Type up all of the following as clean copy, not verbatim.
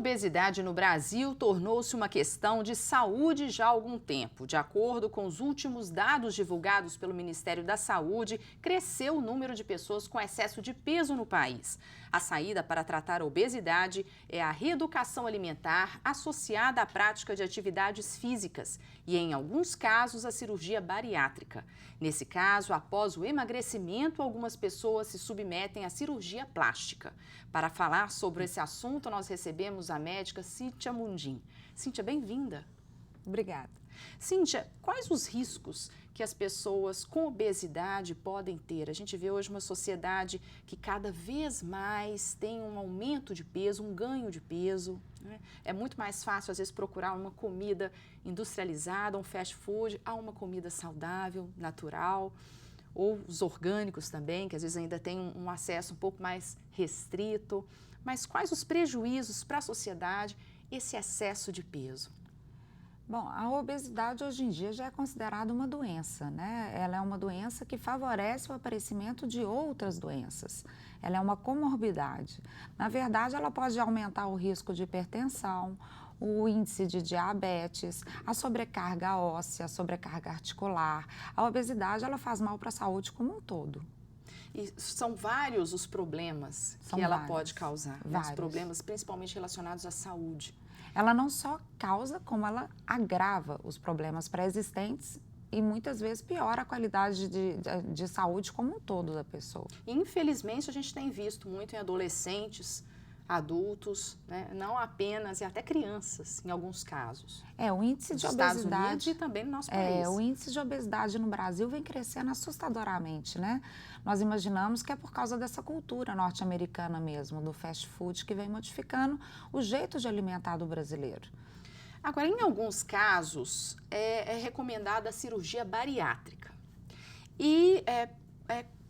obesidade no Brasil tornou-se uma questão de saúde já há algum tempo. De acordo com os últimos dados divulgados pelo Ministério da Saúde, cresceu o número de pessoas com excesso de peso no país. A saída para tratar a obesidade é a reeducação alimentar associada à prática de atividades físicas e, em alguns casos, a cirurgia bariátrica. Nesse caso, após o emagrecimento, algumas pessoas se submetem à cirurgia plástica. Para falar sobre esse assunto, nós recebemos a médica Cíntia Mundim. Cíntia, bem-vinda. Obrigada. Cíntia, quais os riscos que as pessoas com obesidade podem ter? A gente vê hoje uma sociedade que cada vez mais tem um aumento de peso, um ganho de peso, né? É muito mais fácil, às vezes, procurar uma comida industrializada, um fast food, a uma comida saudável, natural, ou os orgânicos também, que às vezes ainda tem um acesso um pouco mais restrito. Mas quais os prejuízos para a sociedade esse excesso de peso? Bom, a obesidade hoje em dia já é considerada uma doença, né? Ela é uma doença que favorece o aparecimento de outras doenças. Ela é uma comorbidade. Na verdade, ela pode aumentar o risco de hipertensão, o índice de diabetes, a sobrecarga óssea, a sobrecarga articular. A obesidade, ela faz mal para a saúde como um todo. E são vários os problemas que ela pode causar, né? Os problemas principalmente relacionados à saúde. Ela não só causa, como ela agrava os problemas pré-existentes e muitas vezes piora a qualidade de saúde como um todo da pessoa. Infelizmente, a gente tem visto muito em adolescentes, adultos, né? Não apenas, e até crianças, em alguns casos. O índice de obesidade... Estados Unidos e também no nosso país. O índice de obesidade no Brasil vem crescendo assustadoramente, né? Nós imaginamos que é por causa dessa cultura norte-americana mesmo, do fast food, que vem modificando o jeito de alimentar do brasileiro. Agora, em alguns casos, é recomendada a cirurgia bariátrica. E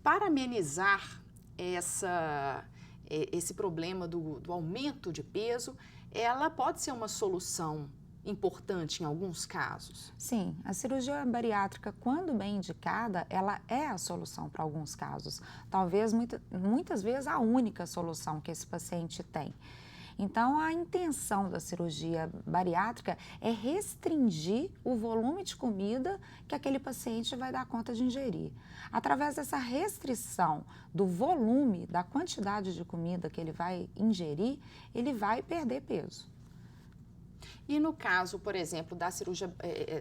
para amenizar esse problema do aumento de peso, ela pode ser uma solução importante em alguns casos? Sim, a cirurgia bariátrica, quando bem indicada, ela é a solução para alguns casos. Talvez, muitas vezes, a única solução que esse paciente tem. Então, a intenção da cirurgia bariátrica é restringir o volume de comida que aquele paciente vai dar conta de ingerir. Através dessa restrição do volume, da quantidade de comida que ele vai ingerir, ele vai perder peso. E no caso, por exemplo, da cirurgia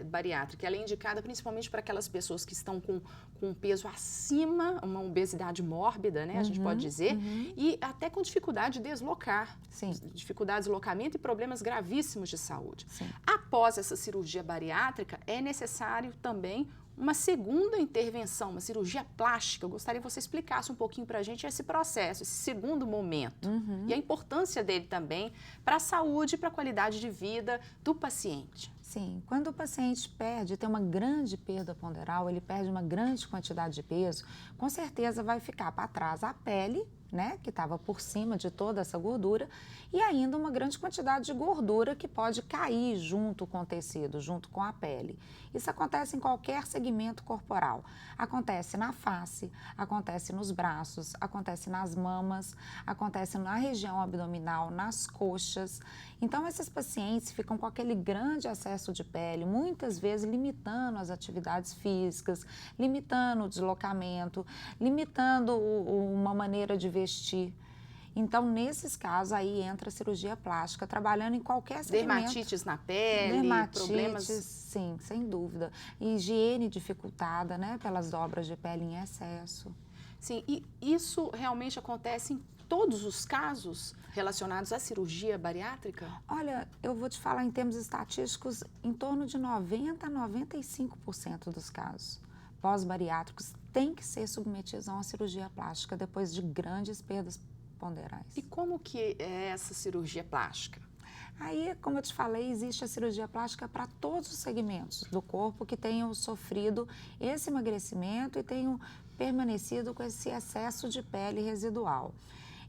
bariátrica, ela é indicada principalmente para aquelas pessoas que estão com um peso acima, uma obesidade mórbida, né, a gente pode dizer, e até com dificuldade de deslocar, dificuldade de deslocamento e problemas gravíssimos de saúde. Sim. Após essa cirurgia bariátrica, é necessário também uma segunda intervenção, uma cirurgia plástica. Eu gostaria que você explicasse um pouquinho para a gente esse processo, esse segundo momento, e a importância dele também para a saúde e para a qualidade de vida do paciente. Sim, quando o paciente tem uma grande perda ponderal, ele perde uma grande quantidade de peso, com certeza vai ficar para trás a pele, né, que estava por cima de toda essa gordura, e ainda uma grande quantidade de gordura que pode cair junto com o tecido, junto com a pele. Isso acontece em qualquer segmento corporal. Acontece na face, acontece nos braços, acontece nas mamas, acontece na região abdominal, nas coxas. Então, esses pacientes ficam com aquele grande excesso de pele, muitas vezes limitando as atividades físicas, limitando o deslocamento, limitando uma maneira de vestir. Então, nesses casos, aí entra a cirurgia plástica, trabalhando em qualquer segmento. Dermatites na pele, dermatites, problemas... sim, sem dúvida. Higiene dificultada, né, pelas dobras de pele em excesso. Sim, e isso realmente acontece em todos os casos relacionados à cirurgia bariátrica? Olha, eu vou te falar em termos estatísticos, em torno de 90% a 95% dos casos pós-bariátricos têm que ser submetidos a uma cirurgia plástica depois de grandes perdas ponderais. E como que é essa cirurgia plástica? Aí, como eu te falei, existe a cirurgia plástica para todos os segmentos do corpo que tenham sofrido esse emagrecimento e tenham permanecido com esse excesso de pele residual.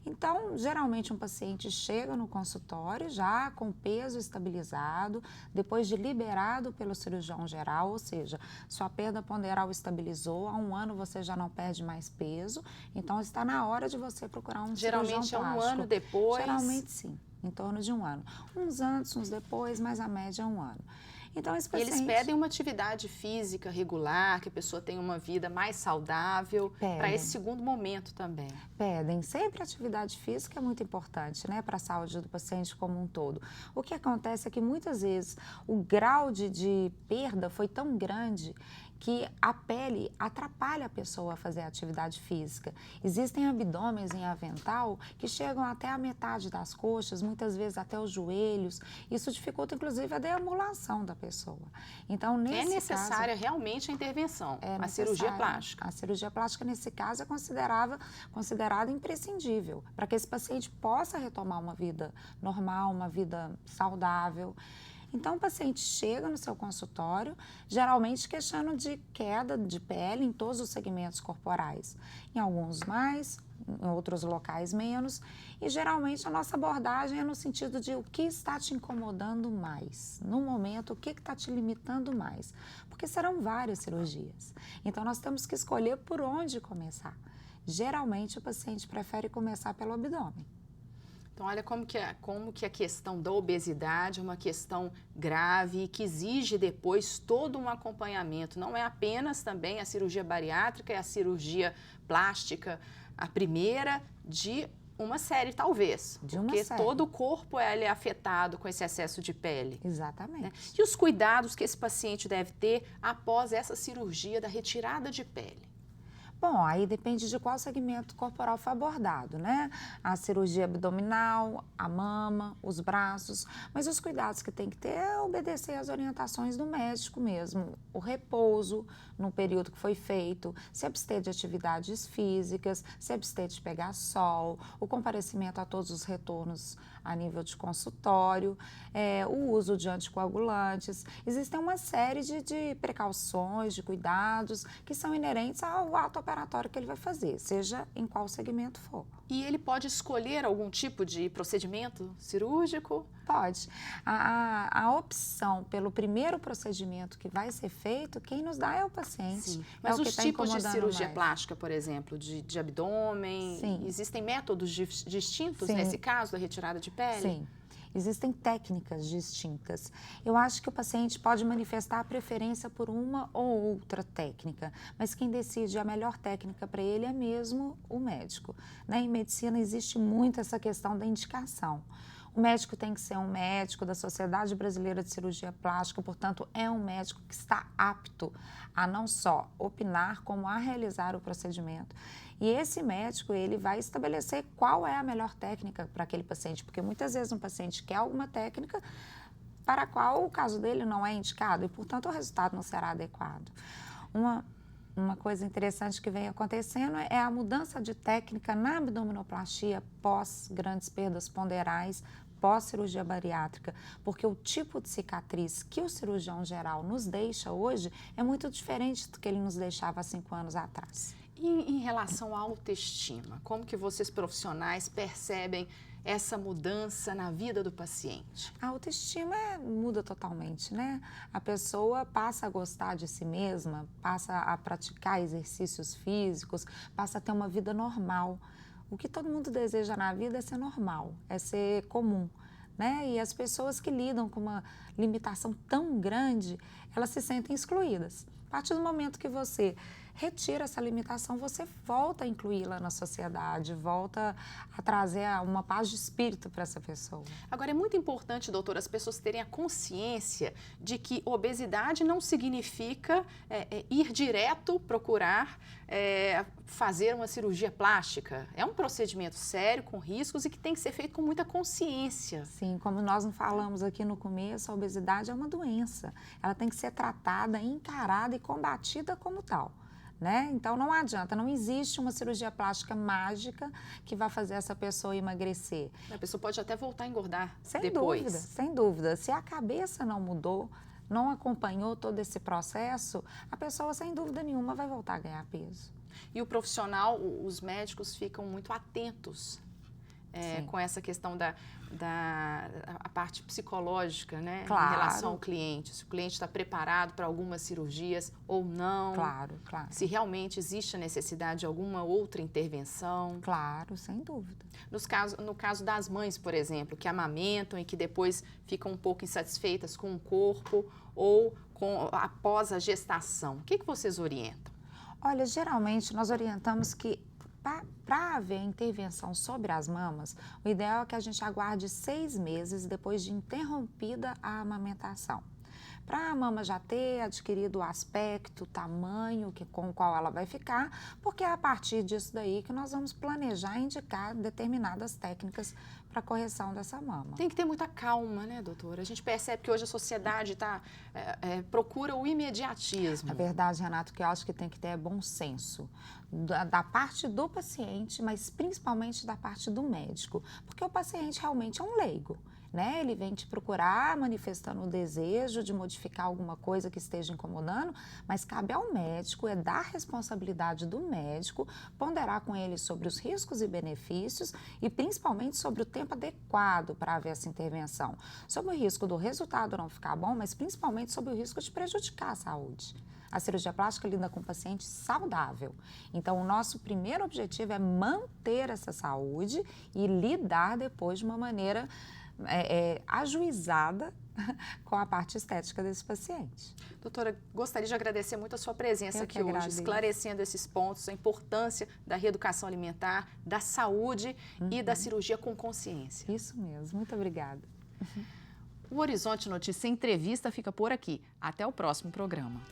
Então, geralmente um paciente chega no consultório já com peso estabilizado, depois de liberado pelo cirurgião geral, ou seja, sua perda ponderal estabilizou, há um ano você já não perde mais peso, então está na hora de você procurar um cirurgião plástico. Geralmente é um ano depois? Geralmente sim. em torno de 1 ano. Uns antes, uns depois, mas a média é 1 ano. Então, esse paciente... Eles pedem uma atividade física regular, que a pessoa tenha uma vida mais saudável, para esse segundo momento também. Pedem. Sempre atividade física é muito importante, né, para a saúde do paciente como um todo. O que acontece é que muitas vezes o grau de perda foi tão grande que a pele atrapalha a pessoa a fazer a atividade física. Existem abdômenes em avental que chegam até a metade das coxas, muitas vezes até os joelhos. Isso dificulta, inclusive, a deambulação da pessoa. Então, é necessária realmente a intervenção, a cirurgia plástica. A cirurgia plástica, nesse caso, é considerada imprescindível para que esse paciente possa retomar uma vida normal, uma vida saudável. Então, o paciente chega no seu consultório, geralmente queixando de queda de pele em todos os segmentos corporais. Em alguns mais, em outros locais menos. E, geralmente, a nossa abordagem é no sentido de o que está te incomodando mais. No momento, o que está te limitando mais. Porque serão várias cirurgias. Então, nós temos que escolher por onde começar. Geralmente, o paciente prefere começar pelo abdômen. Então, olha como que a questão da obesidade é uma questão grave e que exige depois todo um acompanhamento. Não é apenas também a cirurgia bariátrica, é a cirurgia plástica, a primeira de uma série, talvez. Porque todo o corpo é afetado com esse excesso de pele. Exatamente. Né? E os cuidados que esse paciente deve ter após essa cirurgia da retirada de pele? Bom, aí depende de qual segmento corporal foi abordado, né? A cirurgia abdominal, a mama, os braços, mas os cuidados que tem que ter é obedecer às orientações do médico mesmo. O repouso no período que foi feito, se abster de atividades físicas, se abster de pegar sol, o comparecimento a todos os retornos a nível de consultório, o uso de anticoagulantes. Existem uma série de precauções, de cuidados que são inerentes ao ato operatório que ele vai fazer, seja em qual segmento for. E ele pode escolher algum tipo de procedimento cirúrgico? Pode. A opção pelo primeiro procedimento que vai ser feito, quem nos dá é o paciente. Sim. Mas os tipos de cirurgia plástica, por exemplo, de abdômen, sim, existem métodos distintos nesse caso da retirada de pele? Sim. Existem técnicas distintas. Eu acho que o paciente pode manifestar a preferência por uma ou outra técnica, mas quem decide a melhor técnica para ele é mesmo o médico. Em medicina existe muito essa questão da indicação. O médico tem que ser um médico da Sociedade Brasileira de Cirurgia Plástica, portanto, é um médico que está apto a não só opinar, como a realizar o procedimento. E esse médico, ele vai estabelecer qual é a melhor técnica para aquele paciente, porque muitas vezes um paciente quer alguma técnica para a qual o caso dele não é indicado e, portanto, o resultado não será adequado. Uma coisa interessante que vem acontecendo é a mudança de técnica na abdominoplastia pós grandes perdas ponderais, pós-cirurgia bariátrica, porque o tipo de cicatriz que o cirurgião geral nos deixa hoje é muito diferente do que ele nos deixava há 5 anos atrás. E em relação à autoestima, como que vocês profissionais percebem essa mudança na vida do paciente? A autoestima muda totalmente, né? A pessoa passa a gostar de si mesma, passa a praticar exercícios físicos, passa a ter uma vida normal. O que todo mundo deseja na vida é ser normal, é ser comum, né? E as pessoas que lidam com uma limitação tão grande, elas se sentem excluídas. A partir do momento que você retira essa limitação, você volta a incluí-la na sociedade, volta a trazer uma paz de espírito para essa pessoa. Agora, é muito importante, doutora, as pessoas terem a consciência de que obesidade não significa ir direto procurar fazer uma cirurgia plástica. É um procedimento sério, com riscos e que tem que ser feito com muita consciência. Sim, como nós não falamos aqui no começo, a obesidade é uma doença. Ela tem que ser tratada, encarada e combatida como tal. Né? Então, não adianta, não existe uma cirurgia plástica mágica que vai fazer essa pessoa emagrecer. A pessoa pode até voltar a engordar sem depois. Dúvida, sem dúvida. Se a cabeça não mudou, não acompanhou todo esse processo, a pessoa, sem dúvida nenhuma, vai voltar a ganhar peso. E o profissional, os médicos ficam muito atentos com essa questão da parte psicológica, né? Claro. Em relação ao cliente. Se o cliente está preparado para algumas cirurgias ou não. Claro, claro. Se realmente existe a necessidade de alguma outra intervenção. Claro, sem dúvida. No caso das mães, por exemplo, que amamentam e que depois ficam um pouco insatisfeitas com o corpo ou após a gestação, o que vocês orientam? Olha, geralmente nós orientamos que para haver intervenção sobre as mamas, o ideal é que a gente aguarde 6 meses depois de interrompida a amamentação. Para a mama já ter adquirido o aspecto, o tamanho com o qual ela vai ficar, porque é a partir disso daí que nós vamos planejar e indicar determinadas técnicas para correção dessa mama. Tem que ter muita calma, né, doutora? A gente percebe que hoje a sociedade procura o imediatismo. Na verdade, Renato, o que eu acho que tem que ter é bom senso. Da parte do paciente, mas principalmente da parte do médico, porque o paciente realmente é um leigo. Né? Ele vem te procurar manifestando o desejo de modificar alguma coisa que esteja incomodando, mas cabe ao médico, é da responsabilidade do médico ponderar com ele sobre os riscos e benefícios e principalmente sobre o tempo adequado para haver essa intervenção. Sobre o risco do resultado não ficar bom, mas principalmente sobre o risco de prejudicar a saúde. A cirurgia plástica lida com o paciente saudável. Então, o nosso primeiro objetivo é manter essa saúde e lidar depois de uma maneira ajuizada com a parte estética desse paciente. Doutora, gostaria de agradecer muito a sua presença aqui hoje, agradeço. Esclarecendo esses pontos, a importância da reeducação alimentar, da saúde e da cirurgia com consciência. Isso mesmo, muito obrigada. O Horizonte Notícia Entrevista fica por aqui. Até o próximo programa.